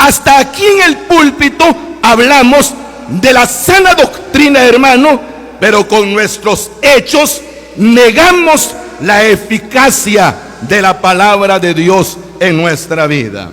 Hasta aquí en el púlpito hablamos de la sana doctrina, hermano, pero con nuestros hechos negamos la eficacia de la palabra de Dios en nuestra vida.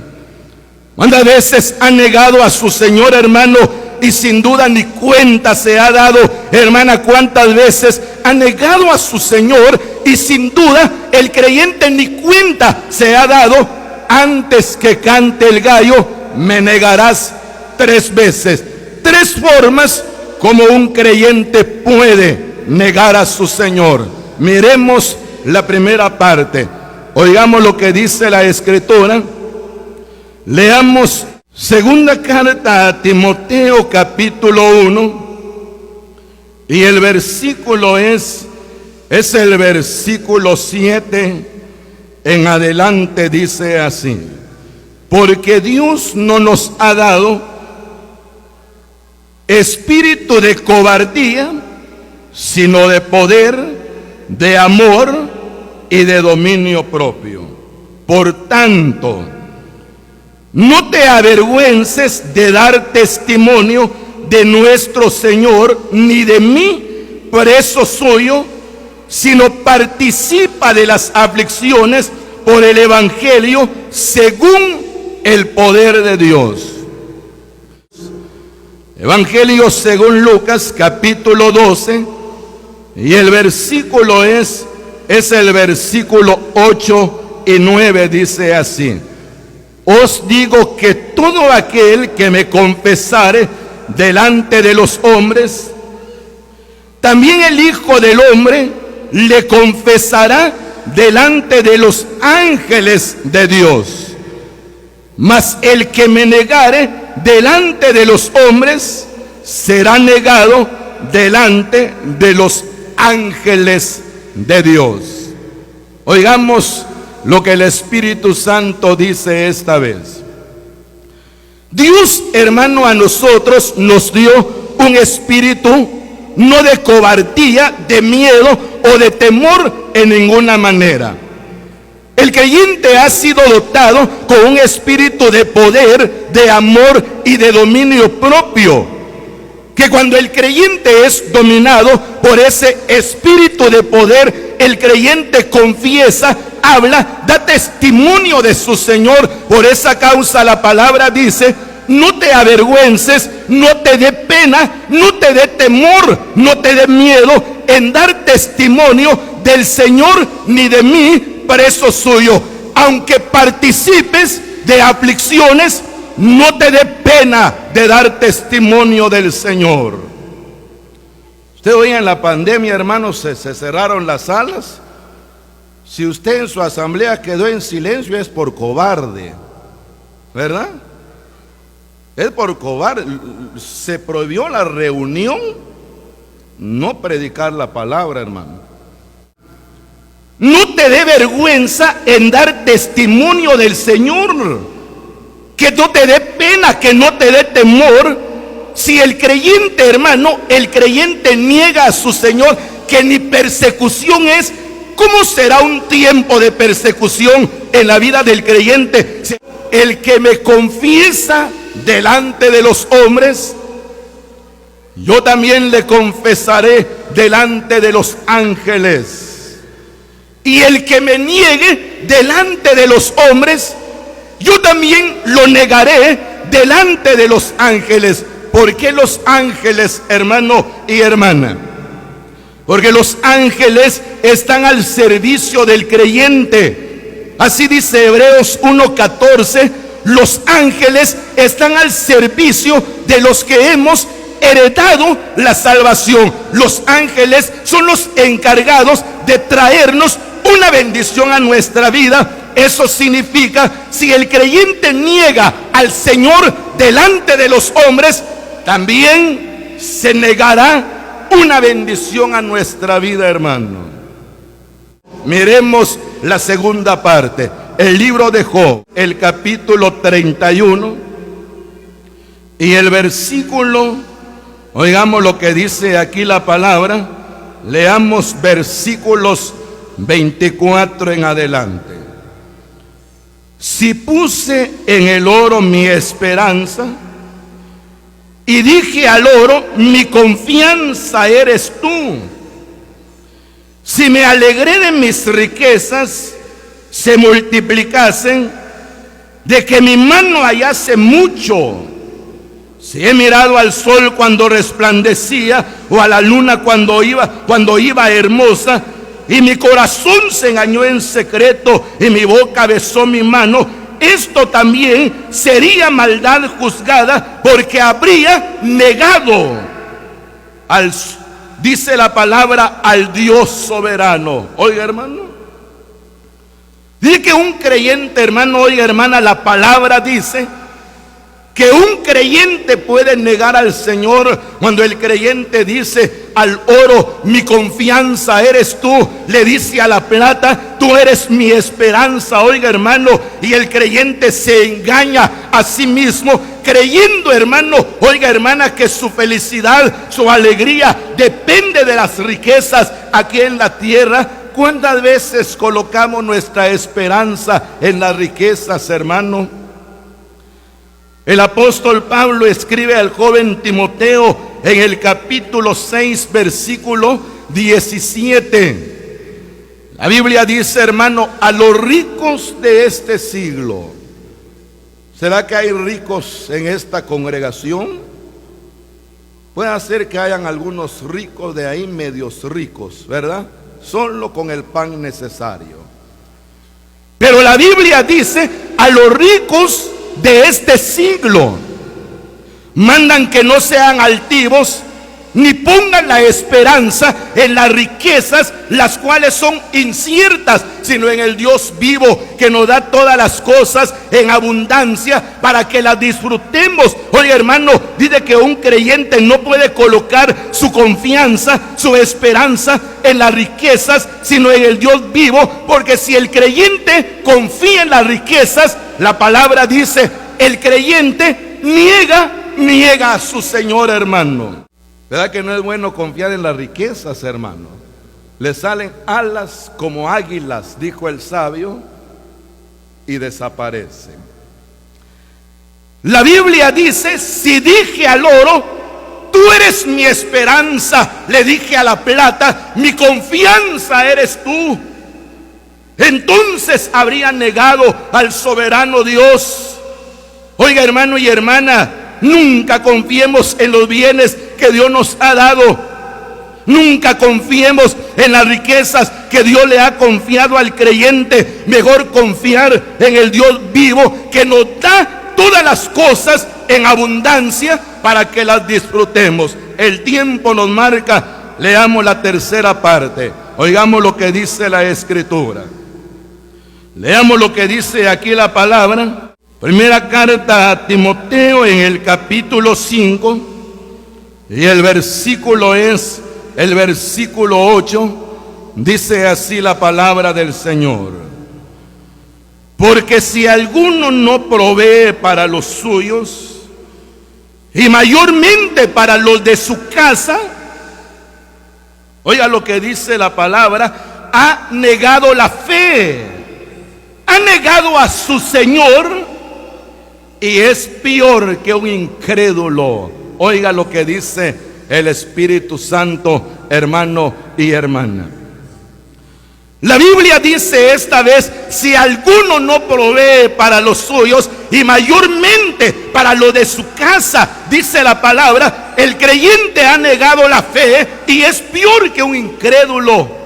¿Cuántas veces han negado a su Señor, hermano? Y sin duda ni cuenta se ha dado, hermana, cuántas veces ha negado a su Señor y sin duda el creyente ni cuenta se ha dado. Antes que cante el gallo, me negarás 3 veces. 3 formas como un creyente puede negar a su Señor. Miremos la primera parte. Oigamos lo que dice la Escritura. Leamos segunda carta a Timoteo, capítulo 1, y el versículo es el versículo 7 en adelante. Dice así: porque Dios no nos ha dado espíritu de cobardía, sino de poder, de amor y de dominio propio. Por tanto, no te avergüences de dar testimonio de nuestro Señor, ni de mí, preso suyo, sino participa de las aflicciones por el Evangelio según el poder de Dios. Evangelio según Lucas, capítulo 12, y el versículo es el versículo 8 y 9, dice así: os digo que todo aquel que me confesare delante de los hombres, también el Hijo del Hombre le confesará delante de los ángeles de Dios. Mas el que me negare delante de los hombres, será negado delante de los ángeles de Dios. Oigamos lo que el Espíritu Santo dice esta vez. Dios, hermano, a nosotros nos dio un espíritu no de cobardía, de miedo o de temor en ninguna manera. El creyente ha sido dotado con un espíritu de poder, de amor y de dominio propio. Que cuando el creyente es dominado por ese espíritu de poder, el creyente confiesa, habla, da testimonio de su Señor. Por esa causa la palabra dice: no te avergüences, no te dé pena, no te dé temor, no te dé miedo en dar testimonio del Señor, ni de mí, preso suyo. Aunque participes de aflicciones, no te dé pena de dar testimonio del Señor. Usted oía en la pandemia, hermanos, se cerraron las salas. Si usted en su asamblea quedó en silencio, es por cobarde, ¿verdad? Es por cobarde. Se prohibió la reunión, no predicar la palabra, hermano. No te dé vergüenza en dar testimonio del Señor. Que no te dé pena, que no te dé temor. Si el creyente, hermano, el creyente niega a su Señor, que ni persecución es, ¿cómo será un tiempo de persecución en la vida del creyente? El que me confiesa delante de los hombres, yo también le confesaré delante de los ángeles. Y el que me niegue delante de los hombres, yo también lo negaré delante de los ángeles. ¿Por qué los ángeles, hermano y hermana? Porque los ángeles están al servicio del creyente. Así dice Hebreos 1:14. Los ángeles están al servicio de los que hemos heredado la salvación. Los ángeles son los encargados de traernos una bendición a nuestra vida. Eso significa, si el creyente niega al Señor delante de los hombres, también se negará una bendición a nuestra vida, hermano. Miremos la segunda parte, el libro de Job, el capítulo 31 y el versículo, oigamos lo que dice aquí la palabra, leamos versículos 24 en adelante. Si puse en el oro mi esperanza y dije al oro, mi confianza eres tú. Si me alegré de mis riquezas, se multiplicasen, de que mi mano hallase mucho. Si he mirado al sol cuando resplandecía, o a la luna cuando iba hermosa, y mi corazón se engañó en secreto, y mi boca besó mi mano, esto también sería maldad juzgada, porque habría negado dice la palabra, al Dios soberano. Oiga, hermano, dice que un creyente, hermano, oiga, hermana, la palabra dice que un creyente puede negar al Señor cuando el creyente dice al oro, mi confianza eres tú. Le dice a la plata, tú eres mi esperanza. Oiga, hermano, y el creyente se engaña a sí mismo, creyendo, hermano, oiga, hermana, que su felicidad, su alegría depende de las riquezas aquí en la tierra. ¿Cuántas veces colocamos nuestra esperanza en las riquezas, hermano? El apóstol Pablo escribe al joven Timoteo en el capítulo 6, versículo 17. La Biblia dice, hermano, a los ricos de este siglo. ¿Será que hay ricos en esta congregación? Puede ser que hayan algunos ricos de ahí, medios ricos, ¿verdad? Solo con el pan necesario. Pero la Biblia dice, a los ricos de este siglo, mandan que no sean altivos, ni pongan la esperanza en las riquezas, las cuales son inciertas, sino en el Dios vivo, que nos da todas las cosas en abundancia para que las disfrutemos. Oye, hermano, dice que un creyente no puede colocar su confianza, su esperanza en las riquezas, sino en el Dios vivo, porque si el creyente confía en las riquezas, la palabra dice, el creyente niega a su Señor, hermano. ¿Verdad que no es bueno confiar en las riquezas, hermano? Le salen alas como águilas, dijo el sabio, y desaparecen. La Biblia dice, si dije al oro, tú eres mi esperanza, le dije a la plata, mi confianza eres tú, entonces habría negado al soberano Dios. Oiga, hermano y hermana, nunca confiemos en los bienes que Dios nos ha dado. Nunca confiemos en las riquezas que Dios le ha confiado al creyente. Mejor confiar en el Dios vivo, que nos da todas las cosas en abundancia para que las disfrutemos. El tiempo nos marca. Leamos la tercera parte. Oigamos lo que dice la Escritura. Leamos lo que dice aquí la palabra. Primera carta a Timoteo en el capítulo 5, y el versículo es el versículo 8, dice así la palabra del Señor. Porque si alguno no provee para los suyos, y mayormente para los de su casa, oiga lo que dice la palabra, ha negado la fe, ha negado a su Señor, y es peor que un incrédulo. Oiga lo que dice el Espíritu Santo, hermano y hermana. La Biblia dice esta vez, si alguno no provee para los suyos, y mayormente para lo de su casa, dice la palabra, el creyente ha negado la fe y es peor que un incrédulo.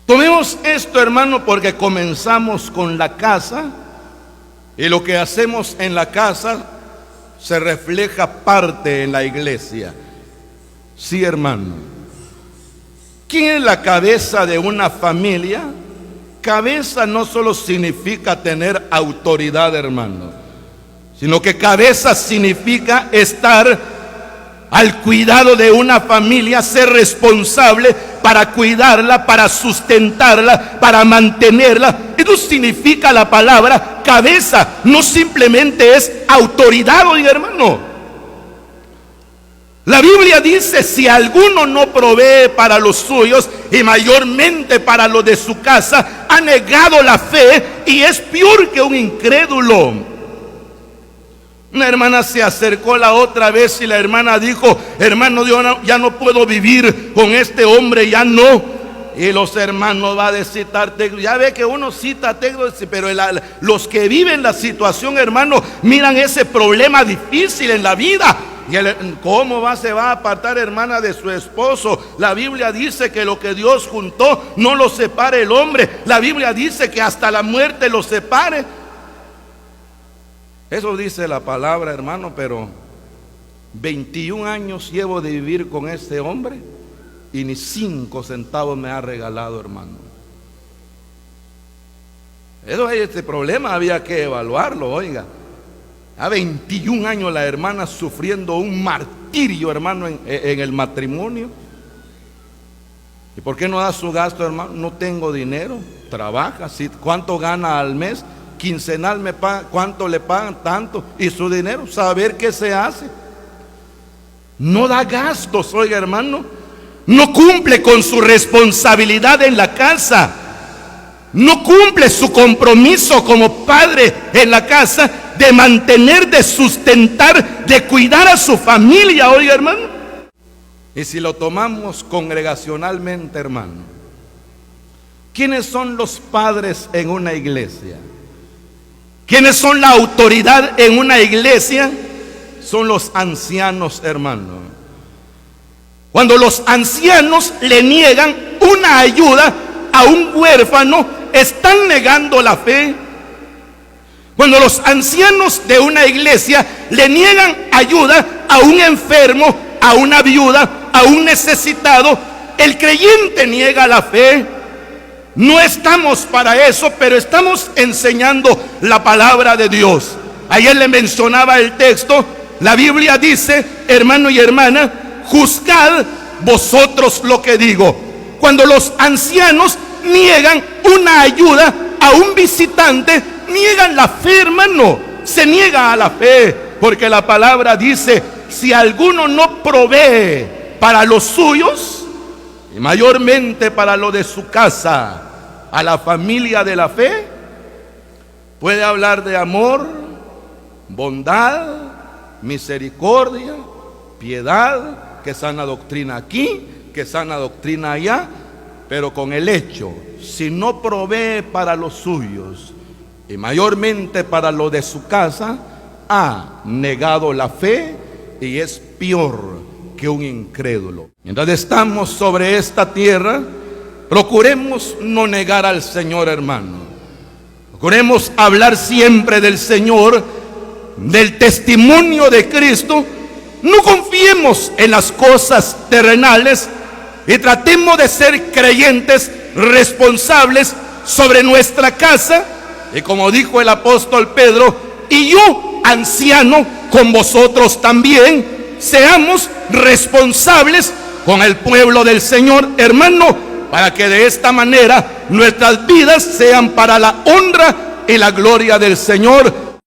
Tomemos esto, hermano, porque comenzamos con la casa, y lo que hacemos en la casa se refleja parte en la iglesia. Sí, hermano. ¿Quién es la cabeza de una familia? Cabeza no solo significa tener autoridad, hermano, sino que cabeza significa estar al cuidado de una familia, ser responsable para cuidarla, para sustentarla, para mantenerla. Eso significa la palabra cabeza. No simplemente es autoridad, oiga, hermano. La Biblia dice: si alguno no provee para los suyos y mayormente para los de su casa, ha negado la fe y es peor que un incrédulo. Una hermana se acercó la otra vez y la hermana dijo: hermano, yo ya no puedo vivir con este hombre, ya no. Y los hermanos va a citar textos. Ya ve que uno cita textos, pero los que viven la situación, hermano, miran ese problema difícil en la vida. Y ¿cómo se va a apartar, hermana, de su esposo? La Biblia dice que lo que Dios juntó no lo separe el hombre. La Biblia dice que hasta la muerte lo separe. Eso dice la palabra, hermano, pero 21 años llevo de vivir con este hombre y ni 5 centavos me ha regalado, hermano. Este problema había que evaluarlo, oiga. A 21 años la hermana sufriendo un martirio, hermano, en el matrimonio. ¿Y por qué no da su gasto, hermano? No tengo dinero. Trabaja. ¿Cuánto gana al mes? Quincenal me paga. ¿Cuánto le pagan? Tanto. ¿Y su dinero? Saber qué se hace. No da gastos, oiga, hermano. No cumple con su responsabilidad en la casa. No cumple su compromiso como padre en la casa, de mantener, de sustentar, de cuidar a su familia, oiga, hermano. Y si lo tomamos congregacionalmente, hermano, ¿quiénes son los padres en una iglesia? ¿Quiénes son la autoridad en una iglesia? Son los ancianos, hermano. Cuando los ancianos le niegan una ayuda a un huérfano, están negando la fe. Cuando los ancianos de una iglesia le niegan ayuda a un enfermo, a una viuda, a un necesitado, el creyente niega la fe. No estamos para eso, pero estamos enseñando la palabra de Dios. Ayer le mencionaba el texto. La Biblia dice: hermano y hermana, juzgad vosotros lo que digo. Cuando los ancianos niegan una ayuda a un visitante, niegan la fe, hermano. Se niega a la fe, porque la palabra dice: si alguno no provee para los suyos y mayormente para lo de su casa, a la familia de la fe, puede hablar de amor, bondad, misericordia, piedad, que sana doctrina aquí, que sana doctrina allá, pero con el hecho, si no provee para los suyos y mayormente para lo de su casa, ha negado la fe y es peor que un incrédulo. Mientras estamos sobre esta tierra, procuremos no negar al Señor, hermano. Procuremos hablar siempre del Señor, del testimonio de Cristo. No confiemos en las cosas terrenales y tratemos de ser creyentes responsables sobre nuestra casa. Y como dijo el apóstol Pedro: y yo, anciano, con vosotros también, seamos responsables con el pueblo del Señor, hermano, para que de esta manera nuestras vidas sean para la honra y la gloria del Señor.